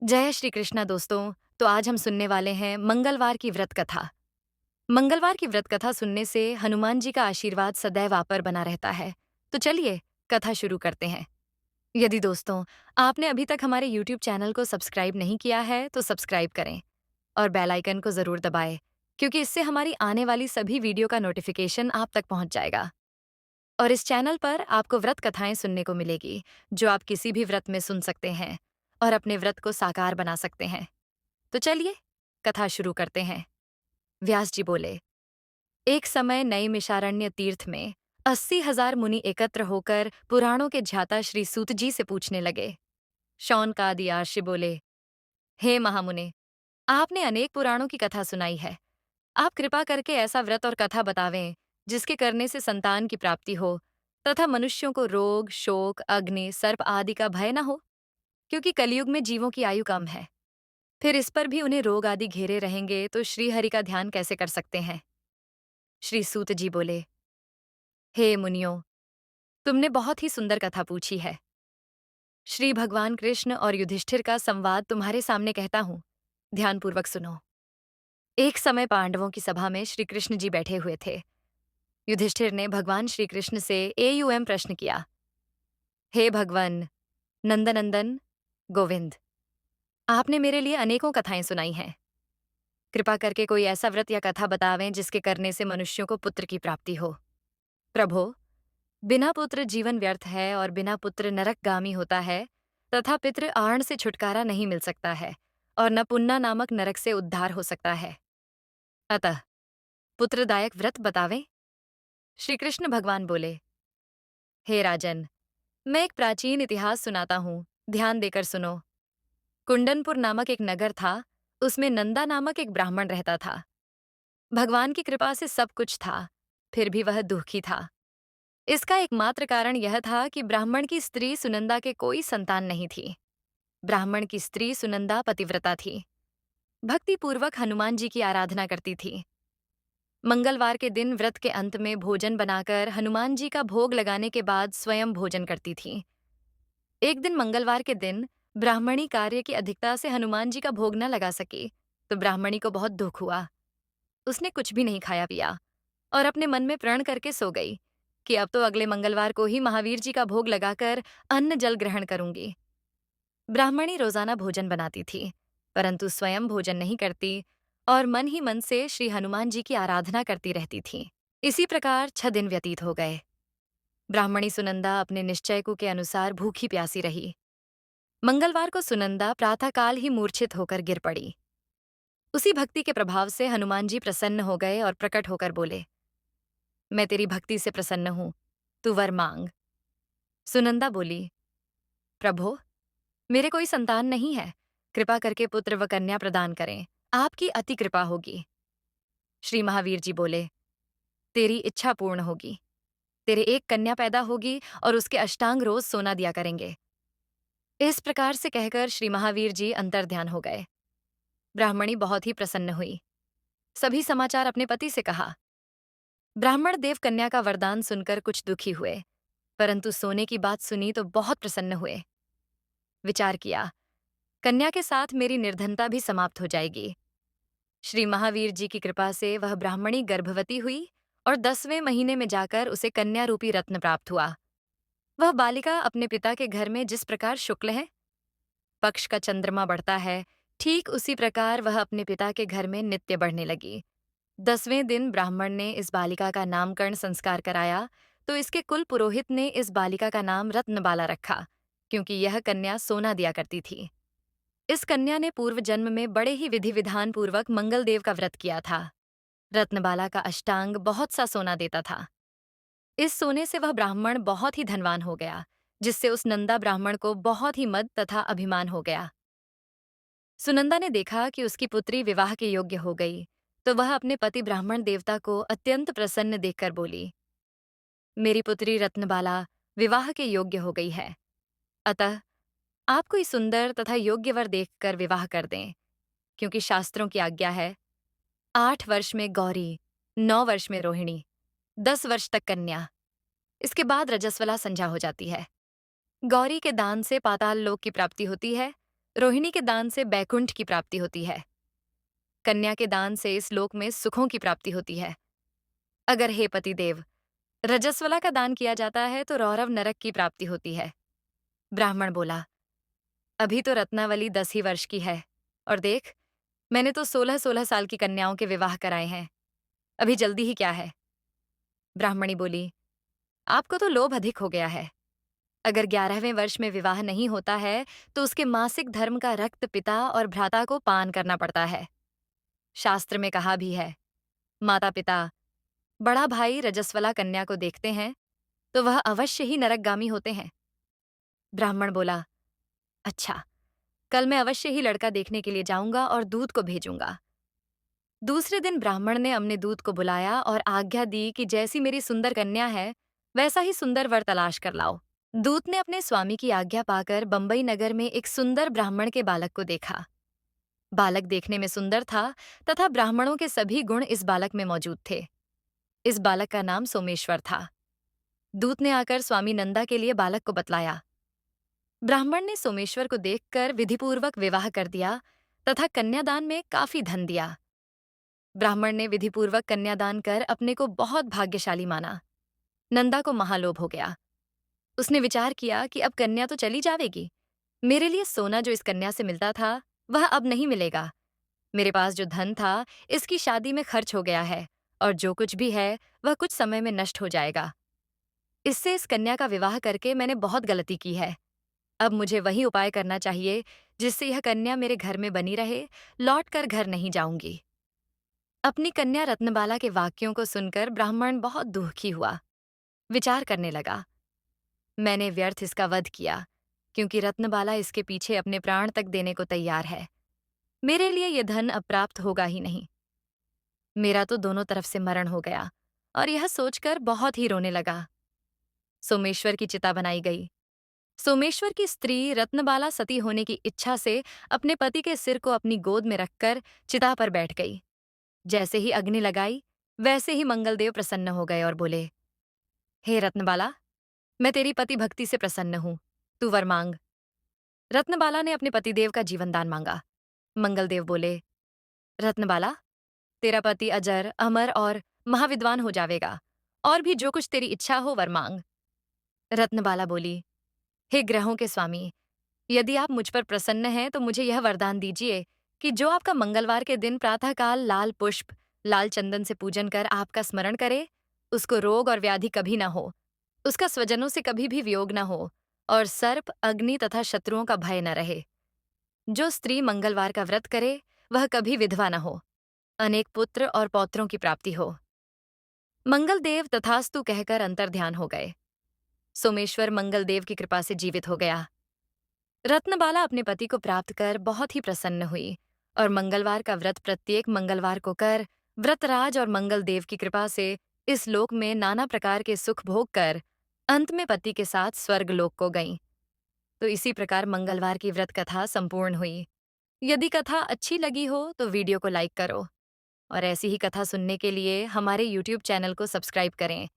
जय श्री कृष्णा दोस्तों। तो आज हम सुनने वाले हैं मंगलवार की व्रत कथा। मंगलवार की व्रत कथा सुनने से हनुमान जी का आशीर्वाद सदैव आप पर बना रहता है। तो चलिए कथा शुरू करते हैं। यदि दोस्तों आपने अभी तक हमारे YouTube चैनल को सब्सक्राइब नहीं किया है तो सब्सक्राइब करें और बेल आइकन को जरूर दबाएं, क्योंकि इससे हमारी आने वाली सभी वीडियो का नोटिफिकेशन आप तक पहुंच जाएगा। और इस चैनल पर आपको व्रत कथाएं सुनने को मिलेगी, जो आप किसी भी व्रत में सुन सकते हैं और अपने व्रत को साकार बना सकते हैं। तो चलिए कथा शुरू करते हैं। व्यास जी बोले, एक समय नैमिषारण्य तीर्थ में 80,000 मुनि एकत्र होकर पुराणों के ध्याता श्री सूत जी से पूछने लगे। शौनकादि आर्षि बोले, हे महामुने, आपने अनेक पुराणों की कथा सुनाई है। आप कृपा करके ऐसा व्रत और कथा बतावें जिसके करने से संतान की प्राप्ति हो तथा मनुष्यों को रोग, शोक, अग्नि, सर्प आदि का भय न हो, क्योंकि कलयुग में जीवों की आयु कम है। फिर इस पर भी उन्हें रोग आदि घेरे रहेंगे तो श्री हरि का ध्यान कैसे कर सकते हैं। श्री सूत जी बोले, हे मुनियों, तुमने बहुत ही सुंदर कथा पूछी है। श्री भगवान कृष्ण और युधिष्ठिर का संवाद तुम्हारे सामने कहता हूं, ध्यानपूर्वक सुनो। एक समय पांडवों की सभा में श्री कृष्ण जी बैठे हुए थे। युधिष्ठिर ने भगवान श्री कृष्ण से एयुएम प्रश्न किया, हे भगवान नंदनंदन गोविंद, आपने मेरे लिए अनेकों कथाएं सुनाई हैं। कृपा करके कोई ऐसा व्रत या कथा बतावें जिसके करने से मनुष्यों को पुत्र की प्राप्ति हो। प्रभो, बिना पुत्र जीवन व्यर्थ है और बिना पुत्र नरकगामी होता है, तथा पितृ आर्ण से छुटकारा नहीं मिल सकता है और न पुन्ना नामक नरक से उद्धार हो सकता है। अतः पुत्रदायक व्रत बतावें। श्री कृष्ण भगवान बोले, हे राजन, मैं एक प्राचीन इतिहास सुनाता हूँ, ध्यान देकर सुनो। कुंडनपुर नामक एक नगर था, उसमें नंदा नामक एक ब्राह्मण रहता था। भगवान की कृपा से सब कुछ था, फिर भी वह दुखी था। इसका एकमात्र कारण यह था कि ब्राह्मण की स्त्री सुनंदा के कोई संतान नहीं थी। ब्राह्मण की स्त्री सुनंदा पतिव्रता थी, भक्तिपूर्वक हनुमान जी की आराधना करती थी। मंगलवार के दिन व्रत के अंत में भोजन बनाकर हनुमान जी का भोग लगाने के बाद स्वयं भोजन करती थी। एक दिन मंगलवार के दिन ब्राह्मणी कार्य की अधिकता से हनुमान जी का भोग न लगा सकी, तो ब्राह्मणी को बहुत दुख हुआ। उसने कुछ भी नहीं खाया पिया और अपने मन में प्रण करके सो गई कि अब तो अगले मंगलवार को ही महावीर जी का भोग लगाकर अन्न जल ग्रहण करूंगी। ब्राह्मणी रोजाना भोजन बनाती थी, परंतु स्वयं भोजन नहीं करती और मन ही मन से श्री हनुमान जी की आराधना करती रहती थी। इसी प्रकार 6 दिन व्यतीत हो गए। ब्राह्मणी सुनंदा अपने निश्चय को के अनुसार भूखी प्यासी रही। मंगलवार को सुनंदा प्रातःकाल ही मूर्छित होकर गिर पड़ी। उसी भक्ति के प्रभाव से हनुमान जी प्रसन्न हो गए और प्रकट होकर बोले, मैं तेरी भक्ति से प्रसन्न हूं, तू वर मांग। सुनंदा बोली, प्रभो, मेरे कोई संतान नहीं है, कृपा करके पुत्र व कन्या प्रदान करें, आपकी अति कृपा होगी। श्री महावीर जी बोले, तेरी इच्छा पूर्ण होगी। तेरे एक कन्या पैदा होगी और उसके अष्टांग रोज सोना दिया करेंगे। इस प्रकार से कहकर श्री महावीर जी अंतर्ध्यान हो गए। ब्राह्मणी बहुत ही प्रसन्न हुई। सभी समाचार अपने पति से कहा। ब्राह्मण देव कन्या का वरदान सुनकर कुछ दुखी हुए, परंतु सोने की बात सुनी तो बहुत प्रसन्न हुए। विचार किया, कन्या के साथ मेरी निर्धनता भी समाप्त हो जाएगी। श्री महावीर जी की कृपा से वह ब्राह्मणी गर्भवती हुई और 10वें महीने में जाकर उसे कन्या रूपी रत्न प्राप्त हुआ। वह बालिका अपने पिता के घर में जिस प्रकार शुक्ल है, पक्ष का चंद्रमा बढ़ता है, ठीक उसी प्रकार वह अपने पिता के घर में नित्य बढ़ने लगी। 10वें दिन ब्राह्मण ने इस बालिका का नामकरण संस्कार कराया, तो इसके कुल पुरोहित ने इस बालिका का नाम रत्नबाला रखा, क्योंकि यह कन्या सोना दिया करती थी। इस कन्या ने पूर्व जन्म में बड़े ही विधि विधान पूर्वक मंगलदेव का व्रत किया था। रत्नबाला का अष्टांग बहुत सा सोना देता था। इस सोने से वह ब्राह्मण बहुत ही धनवान हो गया, जिससे उस नंदा ब्राह्मण को बहुत ही मद तथा अभिमान हो गया। सुनंदा ने देखा कि उसकी पुत्री विवाह के योग्य हो गई, तो वह अपने पति ब्राह्मण देवता को अत्यंत प्रसन्न देखकर बोली, मेरी पुत्री रत्नबाला विवाह के योग्य हो गई है, अतः आप कोई सुंदर तथा योग्य वर देखकर विवाह कर दें, क्योंकि शास्त्रों की आज्ञा है, 8 वर्ष में गौरी, 9 वर्ष में रोहिणी, 10 वर्ष तक कन्या, इसके बाद रजस्वला संध्या हो जाती है। गौरी के दान से पाताल लोक की प्राप्ति होती है रोहिणी के दान से बैकुंठ की प्राप्ति होती है। कन्या के दान से इस लोक में सुखों की प्राप्ति होती है। अगर हे पतिदेव, रजस्वला का दान किया जाता है तो रौरव नरक की प्राप्ति होती है। ब्राह्मण बोला, अभी तो रत्नावली 10 ही वर्ष की है, और देख, मैंने तो 16-16 साल की कन्याओं के विवाह कराए हैं। अभी जल्दी ही क्या है? ब्राह्मणी बोली, आपको तो लोभ अधिक हो गया है। अगर 11वें वर्ष में विवाह नहीं होता है तो उसके मासिक धर्म का रक्त पिता और भ्राता को पान करना पड़ता है। शास्त्र में कहा भी है, माता पिता बड़ा भाई रजस्वला कन्या को देखते हैं तो वह अवश्य ही नरकगामी होते हैं। ब्राह्मण बोला, अच्छा, कल मैं अवश्य ही लड़का देखने के लिए जाऊंगा और दूत को भेजूंगा। दूसरे दिन ब्राह्मण ने अपने दूत को बुलाया और आज्ञा दी कि जैसी मेरी सुंदर कन्या है वैसा ही सुंदर वर तलाश कर लाओ। दूत ने अपने स्वामी की आज्ञा पाकर बंबई नगर में एक सुंदर ब्राह्मण के बालक को देखा। बालक देखने में सुंदर था तथा ब्राह्मणों के सभी गुण इस बालक में मौजूद थे। इस बालक का नाम सोमेश्वर था। दूत ने आकर स्वामी नंदा के लिए बालक को बतलाया। ब्राह्मण ने सोमेश्वर को देखकर विधिपूर्वक विवाह कर दिया तथा कन्यादान में काफी धन दिया। ब्राह्मण ने विधिपूर्वक कन्यादान कर अपने को बहुत भाग्यशाली माना। नंदा को महालोभ हो गया। उसने विचार किया कि अब कन्या तो चली जावेगी। मेरे लिए सोना जो इस कन्या से मिलता था वह अब नहीं मिलेगा। मेरे पास जो धन था इसकी शादी में खर्च हो गया है, और जो कुछ भी है वह कुछ समय में नष्ट हो जाएगा। इससे इस कन्या का विवाह करके मैंने बहुत गलती की है। अब मुझे वही उपाय करना चाहिए जिससे यह कन्या मेरे घर में बनी रहे, लौट कर घर नहीं जाऊंगी। अपनी कन्या रत्नबाला के वाक्यों को सुनकर ब्राह्मण बहुत दुखी हुआ। विचार करने लगा, मैंने व्यर्थ इसका वध किया, क्योंकि रत्नबाला इसके पीछे अपने प्राण तक देने को तैयार है। मेरे लिए यह धन अप्राप्त होगा ही नहीं। मेरा तो दोनों तरफ से मरण हो गया, और यह सोचकर बहुत ही रोने लगा। सोमेश्वर की चिता बनाई गई। सोमेश्वर की स्त्री रत्नबाला सती होने की इच्छा से अपने पति के सिर को अपनी गोद में रखकर चिता पर बैठ गई। जैसे ही अग्नि लगाई वैसे ही मंगलदेव प्रसन्न हो गए और बोले, हे रत्नबाला, मैं तेरी पति भक्ति से प्रसन्न हूं, तू वर मांग। रत्नबाला ने अपने पतिदेव का जीवन दान मांगा। मंगलदेव बोले, रत्नबाला, तेरा पति अजर, अमर और महाविद्वान हो जावेगा, और भी जो कुछ तेरी इच्छा हो वर मांग। रत्नबाला बोली, हे ग्रहों के स्वामी, यदि आप मुझ पर प्रसन्न हैं तो मुझे यह वरदान दीजिए कि जो आपका मंगलवार के दिन प्रातःकाल लाल पुष्प, लाल चंदन से पूजन कर आपका स्मरण करे, उसको रोग और व्याधि कभी न हो, उसका स्वजनों से कभी भी वियोग न हो, और सर्प, अग्नि तथा शत्रुओं का भय न रहे। जो स्त्री मंगलवार का व्रत करे वह कभी विधवा न हो, अनेक पुत्र और पौत्रों की प्राप्ति हो। मंगलदेव तथास्तु कहकर अंतर्ध्यान हो गए। सोमेश्वर मंगलदेव की कृपा से जीवित हो गया। रत्नबाला अपने पति को प्राप्त कर बहुत ही प्रसन्न हुई, और मंगलवार का व्रत प्रत्येक मंगलवार को कर व्रतराज और मंगलदेव की कृपा से इस लोक में नाना प्रकार के सुख भोग कर अंत में पति के साथ स्वर्ग लोक को गईं। तो इसी प्रकार मंगलवार की व्रत कथा संपूर्ण हुई। यदि कथा अच्छी लगी हो तो वीडियो को लाइक करो, और ऐसी ही कथा सुनने के लिए हमारे YouTube चैनल को सब्सक्राइब करें।